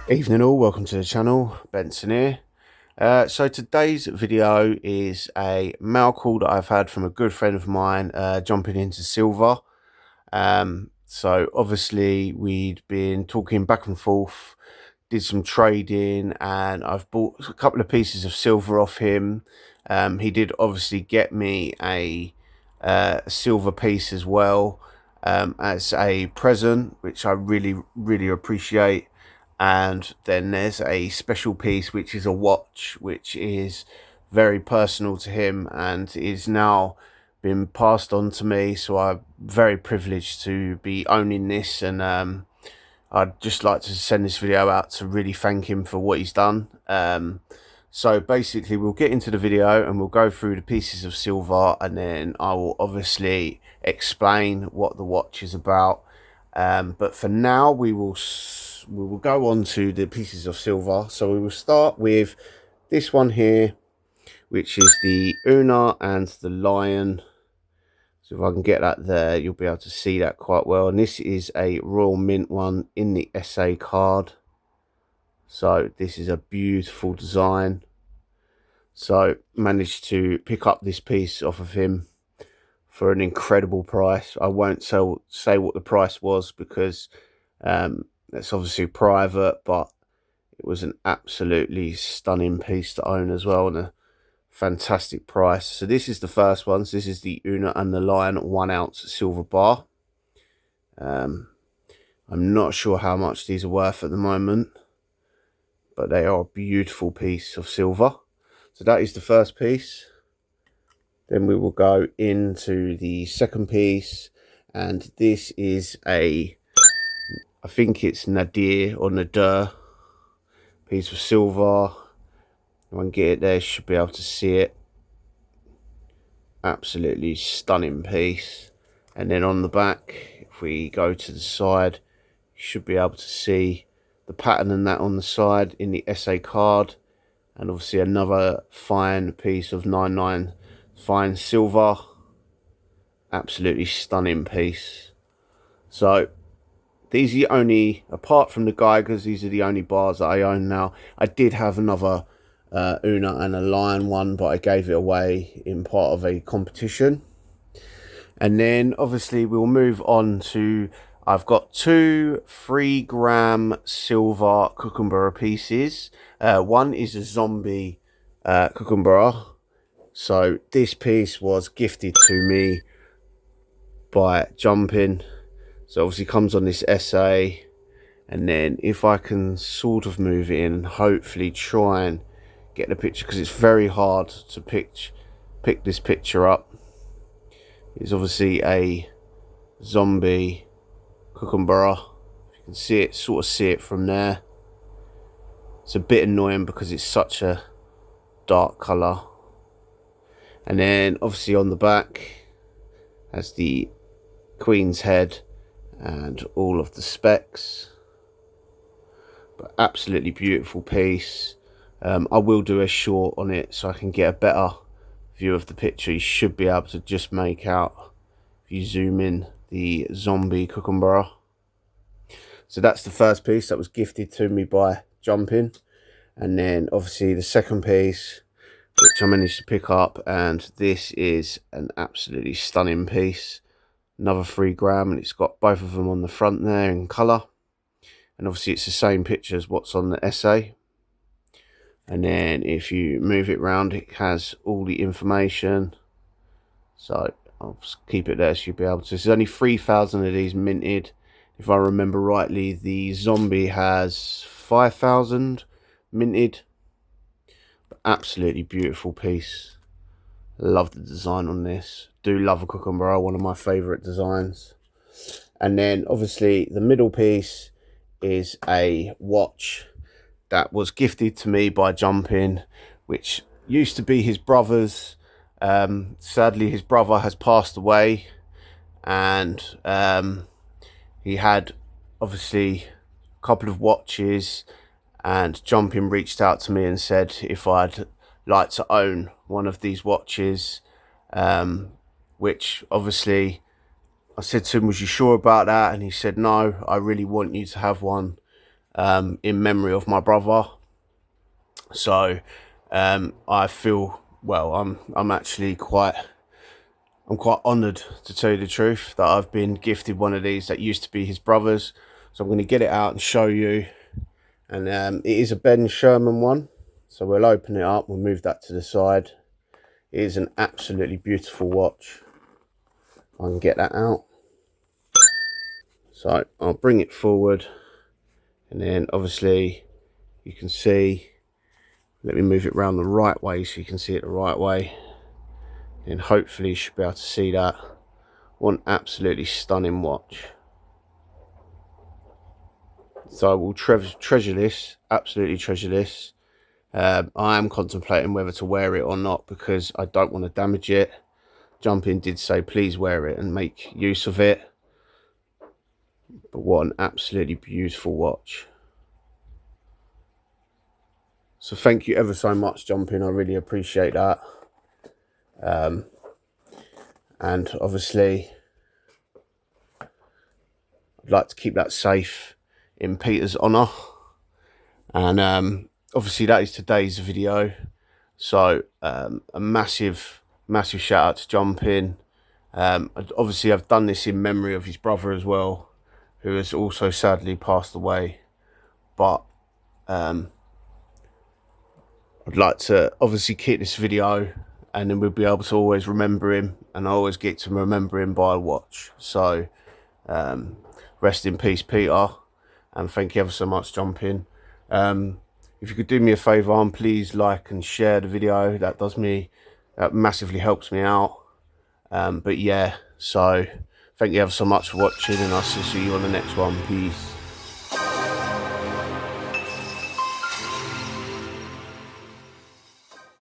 Evening all, welcome to the channel, Benson here. So today's video is a mail call that I've had from a good friend of mine jumping into silver. So obviously we'd been talking back and forth, did some trading, and I've bought a couple of pieces of silver off him. He did obviously get me a silver piece as well as a present, which I really appreciate. And then there's a special piece which is a watch, which is very personal to him and is now been passed on to me, so I'm very privileged to be owning this. And I'd just like to send this video out to really thank him for what he's done. So basically we'll get into the video and we'll go through the pieces of silver, and then I will obviously explain what the watch is about. But for now we will go on to the pieces of silver. So we will start with this one here, which is the Una and the Lion. So if I can get that there, you'll be able to see that quite well. And this is a Royal Mint one in the SA card. So this is a beautiful design. So managed to pick up this piece off of him for an incredible price. I won't say what the price was because that's obviously private, but it was an absolutely stunning piece to own as well, and a fantastic price. So this is the first one. So this is the Una and the Lion 1 ounce silver bar. I'm not sure how much these are worth at the moment, but they are a beautiful piece of silver. So that is the first piece. Then we will go into the second piece, and this is I think it's Nadir or Nadir piece of silver. If I can get it there, you should be able to see it. Absolutely stunning piece. And then on the back, if we go to the side, you should be able to see the pattern and that on the side in the SA card. And obviously another fine piece of 99 fine silver. Absolutely stunning piece. So these are the only, apart from the Geigers, these are the only bars that I own now. I did have another Una and a Lion one, but I gave it away in part of a competition. And then obviously we'll move on to, I've got 2 3-gram silver Kookaburra pieces. One is a zombie Kookaburra. So this piece was gifted to me by Jumping. So obviously comes on this SA, and then if I can sort of move it in and hopefully try and get the picture, because it's very hard to pick this picture up. It's obviously a zombie Kookaburra. You can see it, sort of see it from there. It's a bit annoying because it's such a dark colour. And then obviously on the back has the Queen's head and all of the specs. But absolutely beautiful piece. I will do a short on it so I can get a better view of the picture. You should be able to just make out, if you zoom in, the zombie Kookaburra. So that's the first piece that was gifted to me by Jumping. And then obviously the second piece, which I managed to pick up, and this is an absolutely stunning piece. Another 3-gram, and it's got both of them on the front there in colour. And obviously it's the same picture as what's on the SA. And then if you move it around, it has all the information. So I'll just keep it there so you'll be able to. There's only 3,000 of these minted. If I remember rightly, the zombie has 5,000 minted. But absolutely beautiful piece. Love the design on this. Do love a Kookaburra, one of my favourite designs. And then obviously the middle piece is a watch that was gifted to me by Jumping, which used to be his brother's. Sadly, his brother has passed away, and he had obviously a couple of watches, and Jumping reached out to me and said if I'd like to own one of these watches, which obviously I said to him, was you sure about that? And he said, no, I really want you to have one. in memory of my brother. So I feel, well, I'm actually quite honoured, to tell you the truth, that I've been gifted one of these that used to be his brother's. So I'm going to get it out and show you. And it is a Ben Sherman one. So we'll open it up, we'll move that to the side. It is an absolutely beautiful watch. I can get that out. So I'll bring it forward, and then obviously you can see, let me move it around the right way so you can see it the right way, and hopefully you should be able to see that. One absolutely stunning watch. So I will treasure this, absolutely treasure this. I am contemplating whether to wear it or not, because I don't want to damage it. Jumping did say please wear it and make use of it. But what an absolutely beautiful watch. So thank you ever so much, Jumping. I really appreciate that. And obviously I'd like to keep that safe in Peter's honour. And obviously that is today's video. So a massive shout out to Jumping. Obviously I've done this in memory of his brother as well, who has also sadly passed away. But I'd like to obviously keep this video, and then we'll be able to always remember him, and I always get to remember him by a watch. So rest in peace, Peter, and thank you ever so much, Jumping. If you could do me a favour and please like and share the video, that massively helps me out. But yeah, so thank you ever so much for watching, and I'll see you on the next one. Peace.